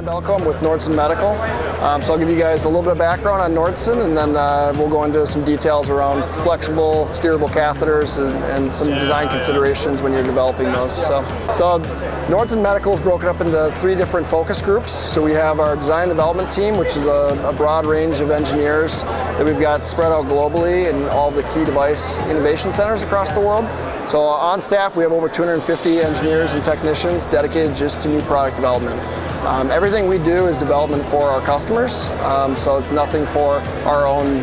Balko. I'm with Nordson Medical. So I'll give you guys a little bit of background on Nordson, and then we'll go into some details around flexible, steerable catheters and some design considerations when you're developing those. So Nordson Medical is broken up into 3 different focus groups. So we have our design development team, which is a broad range of engineers that we've got spread out globally in all the key device innovation centers across the world. So on staff, we have over 250 engineers and technicians dedicated just to new product development. Everything we do is development for our customers, so it's nothing for our own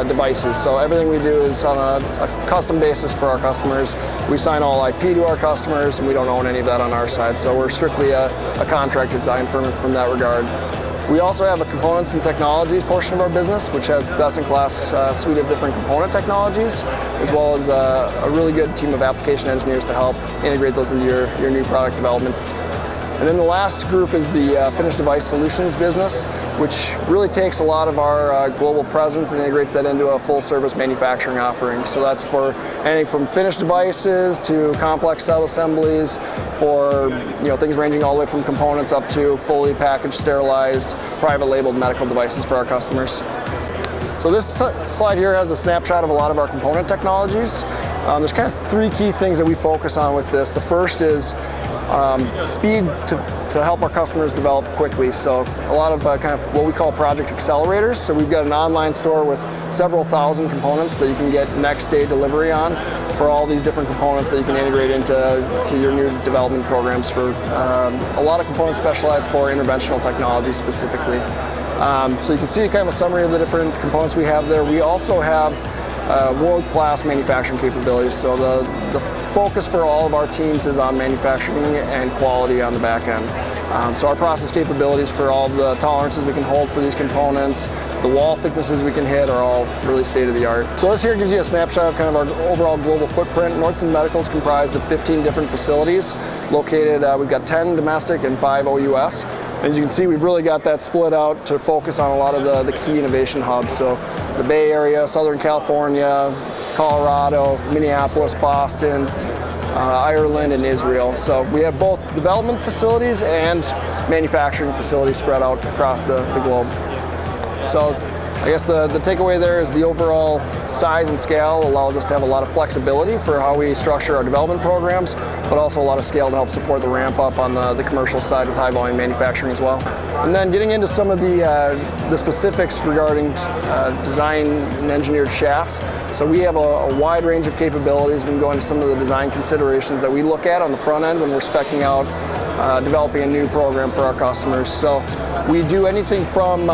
devices. So everything we do is on a custom basis for our customers. We sign all IP to our customers, and we don't own any of that on our side. So we're strictly a contract design firm from that regard. We also have a components and technologies portion of our business, which has best-in-class suite of different component technologies, as well as a really good team of application engineers to help integrate those into your new product development. And then the last group is the finished device solutions business, which really takes a lot of our global presence and integrates that into a full-service manufacturing offering. So that's for anything from finished devices to complex sub-assemblies, for things ranging all the way from components up to fully packaged, sterilized, private labeled medical devices for our customers. So this slide here has a snapshot of a lot of our component technologies. There's kind of 3 key things that we focus on with this. The first is speed to help our customers develop quickly. So a lot of kind of what we call project accelerators. So we've got an online store with several thousand components that you can get next day delivery on for all these different components that you can integrate into your new development programs for a lot of components specialized for interventional technology specifically. So you can see kind of a summary of the different components we have there. We also have world-class manufacturing capabilities. So the focus for all of our teams is on manufacturing and quality on the back end. So our process capabilities for all the tolerances we can hold for these components, the wall thicknesses we can hit are all really state-of-the-art. So this here gives you a snapshot of kind of our overall global footprint. Nordson Medical is comprised of 15 different facilities located. We've got 10 domestic and 5 OUS. As you can see, we've really got that split out to focus on a lot of the key innovation hubs. So the Bay Area, Southern California, Colorado, Minneapolis, Boston, Ireland, and Israel. So we have both development facilities and manufacturing facilities spread out across the globe. So I guess the takeaway there is the overall size and scale allows us to have a lot of flexibility for how we structure our development programs, but also a lot of scale to help support the ramp up on the commercial side with high volume manufacturing as well. And then getting into some of the specifics regarding design and engineered shafts. So we have a wide range of capabilities. We can go into some of the design considerations that we look at on the front end when we're speccing out developing a new program for our customers. So we do anything from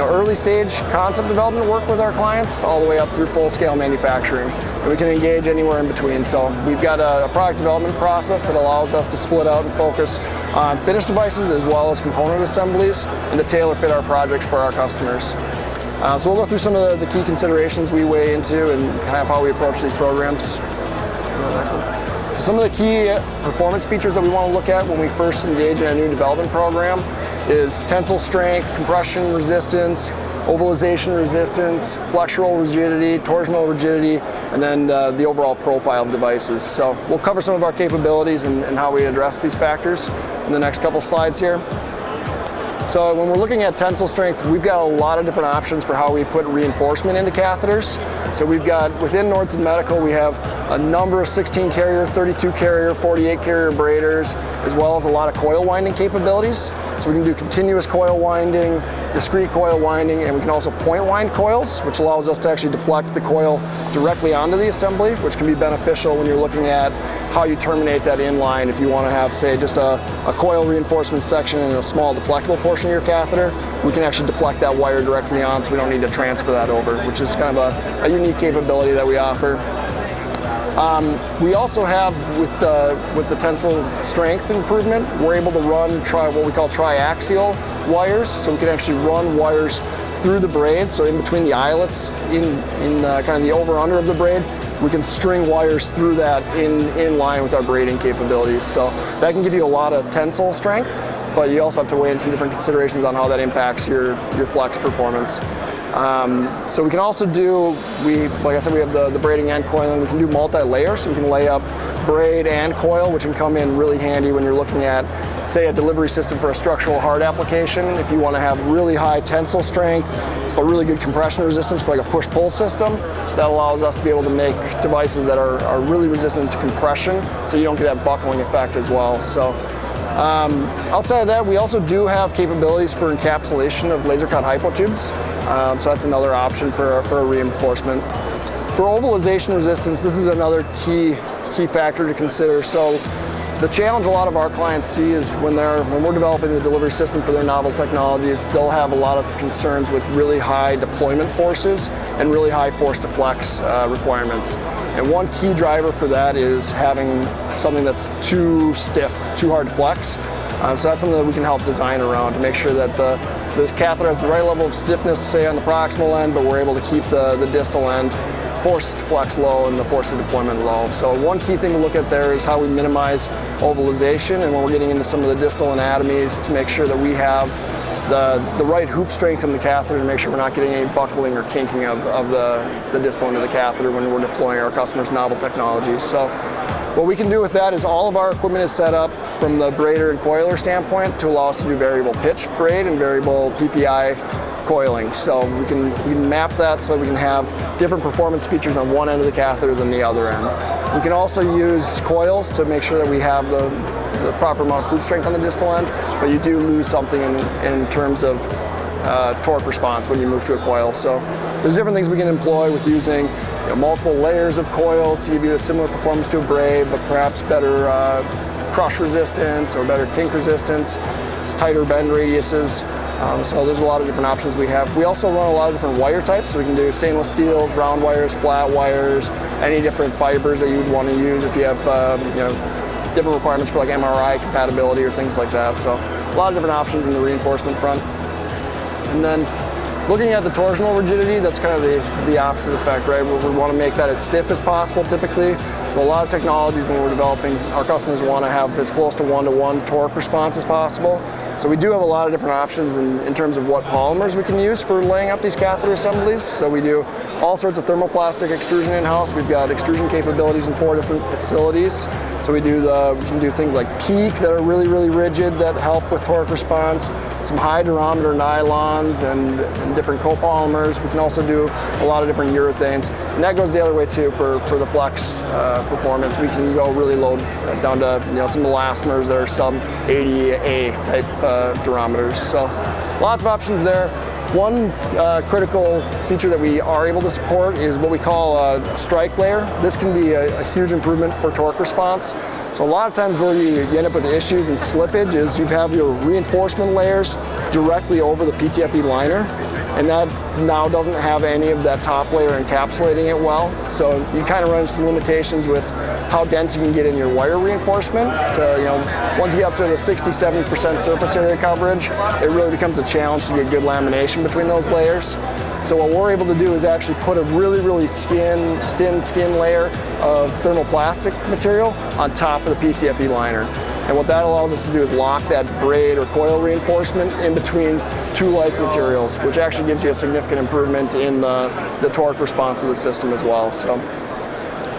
early stage concept development work with our clients all the way up through full-scale manufacturing. And we can engage anywhere in between. So we've got a product development process that allows us to split out and focus on finished devices as well as component assemblies and to tailor fit our projects for our customers. So we'll go through some of the key considerations we weigh into and kind of how we approach these programs. So some of the key performance features that we want to look at when we first engage in a new development program is tensile strength, compression resistance, ovalization resistance, flexural rigidity, torsional rigidity, and then the overall profile of devices. So we'll cover some of our capabilities and how we address these factors in the next couple slides here. So when we're looking at tensile strength, we've got a lot of different options for how we put reinforcement into catheters. So we've got, within Nordson Medical, we have a number of 16 carrier, 32 carrier, 48 carrier braiders, as well as a lot of coil winding capabilities. So we can do continuous coil winding, discrete coil winding, and we can also point wind coils, which allows us to actually deflect the coil directly onto the assembly, which can be beneficial when you're looking at how you terminate that inline. If you want to have, say, just a coil reinforcement section and a small deflectable portion of your catheter, we can actually deflect that wire directly on, so we don't need to transfer that over, which is kind of a unique capability that we offer. We also have, with the tensile strength improvement, we're able to run what we call triaxial wires, so we can actually run wires through the braid, so in between the eyelets, in kind of the over-under of the braid, we can string wires through that in line with our braiding capabilities. So that can give you a lot of tensile strength, but you also have to weigh in some different considerations on how that impacts your flex performance. So we can also do, like I said, we have the braiding and coiling. We can do multi-layer, so we can lay up braid and coil, which can come in really handy when you're looking at, say, a delivery system for a structural heart application. If you want to have really high tensile strength, but really good compression resistance for like a push-pull system, that allows us to be able to make devices that are really resistant to compression, so you don't get that buckling effect as well. So outside of that, we also do have capabilities for encapsulation of laser cut hypotubes. So that's another option for a reinforcement. For ovalization resistance, this is another key factor to consider. So the challenge a lot of our clients see is when we're developing the delivery system for their novel technologies, they'll have a lot of concerns with really high deployment forces and really high force to flex requirements. And one key driver for that is having something that's too stiff, too hard to flex. So that's something that we can help design around to make sure that the catheter has the right level of stiffness, say on the proximal end, but we're able to keep the distal end force to flex low and the force of deployment low. So one key thing to look at there is how we minimize ovalization, and when we're getting into some of the distal anatomies, to make sure that we have the right hoop strength in the catheter to make sure we're not getting any buckling or kinking of the distal end of the catheter when we're deploying our customers' novel technologies. So what we can do with that is all of our equipment is set up from the braider and coiler standpoint to allow us to do variable pitch braid and variable PPI coiling. So we can map that so that we can have different performance features on one end of the catheter than the other end. We can also use coils to make sure that we have the proper amount of hoop strength on the distal end, but you do lose something in terms of torque response when you move to a coil. So there's different things we can employ with using multiple layers of coils to give you a similar performance to a braid, but perhaps better crush resistance or better kink resistance, tighter bend radiuses. So there's a lot of different options we have. We also run a lot of different wire types, so we can do stainless steels, round wires, flat wires, any different fibers that you would want to use if you have different requirements for like MRI compatibility or things like that. So a lot of different options in the reinforcement front. And then looking at the torsional rigidity, that's kind of the opposite effect, right? We want to make that as stiff as possible typically. So a lot of technologies when we're developing, our customers want to have as close to one-to-one torque response as possible. So we do have a lot of different options in terms of what polymers we can use for laying up these catheter assemblies. So we do all sorts of thermoplastic extrusion in-house. We've got extrusion capabilities in 4 different facilities. So we can do things like PEEK that are really, really rigid that help with torque response, some high durometer nylons and different copolymers. We can also do a lot of different urethanes. And that goes the other way too for the flex performance. We can go really low down to some elastomers that are sub 80A type durometers. So lots of options there. One critical feature that we are able to support is what we call a strike layer. This can be a huge improvement for torque response. So a lot of times where you end up with issues and slippage is you have your reinforcement layers directly over the PTFE liner, and that now doesn't have any of that top layer encapsulating it well. So you kind of run into some limitations with how dense you can get in your wire reinforcement. Once you get up to the 60-70% surface area coverage, it really becomes a challenge to get good lamination between those layers. So what we're able to do is actually put a really, really thin skin layer of thermoplastic material on top of the PTFE liner. And what that allows us to do is lock that braid or coil reinforcement in between two like materials, which actually gives you a significant improvement in the torque response of the system as well. So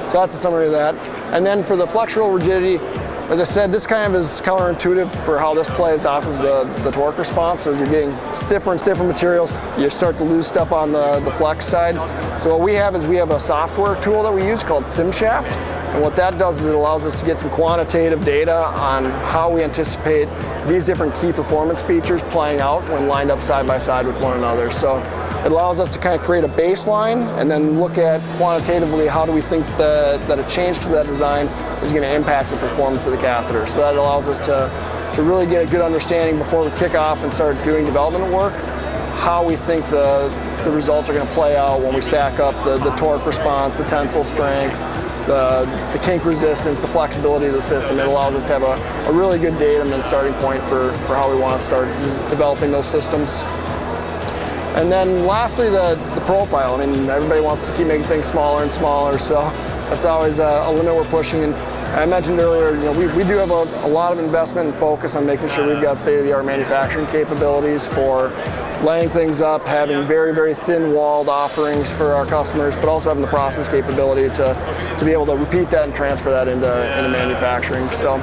that's a summary of that. And then for the flexural rigidity, as I said, this kind of is counterintuitive for how this plays off of the torque response. So as you're getting stiffer and stiffer materials, you start to lose stuff on the flex side. So what we have is a software tool that we use called Simshaft. And what that does is it allows us to get some quantitative data on how we anticipate these different key performance features playing out when lined up side by side with one another. So it allows us to kind of create a baseline and then look at quantitatively how do we think that a change to that design is going to impact the performance of the catheter. So that allows us to really get a good understanding before we kick off and start doing development work, how we think the results are going to play out when we stack up the torque response, the tensile strength, the kink resistance, the flexibility of the system. It allows us to have a really good datum and starting point for how we want to start developing those systems. And then lastly, the profile. I mean, everybody wants to keep making things smaller and smaller, so that's always a limit we're pushing. And I mentioned earlier, we do have a lot of investment and focus on making sure we've got state-of-the-art manufacturing capabilities for laying things up, having very, very thin-walled offerings for our customers, but also having the process capability to be able to repeat that and transfer that into manufacturing. So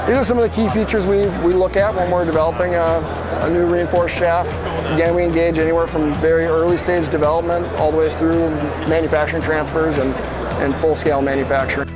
these are some of the key features we look at when we're developing a new reinforced shaft. Again, we engage anywhere from very early stage development all the way through manufacturing transfers and full-scale manufacturing.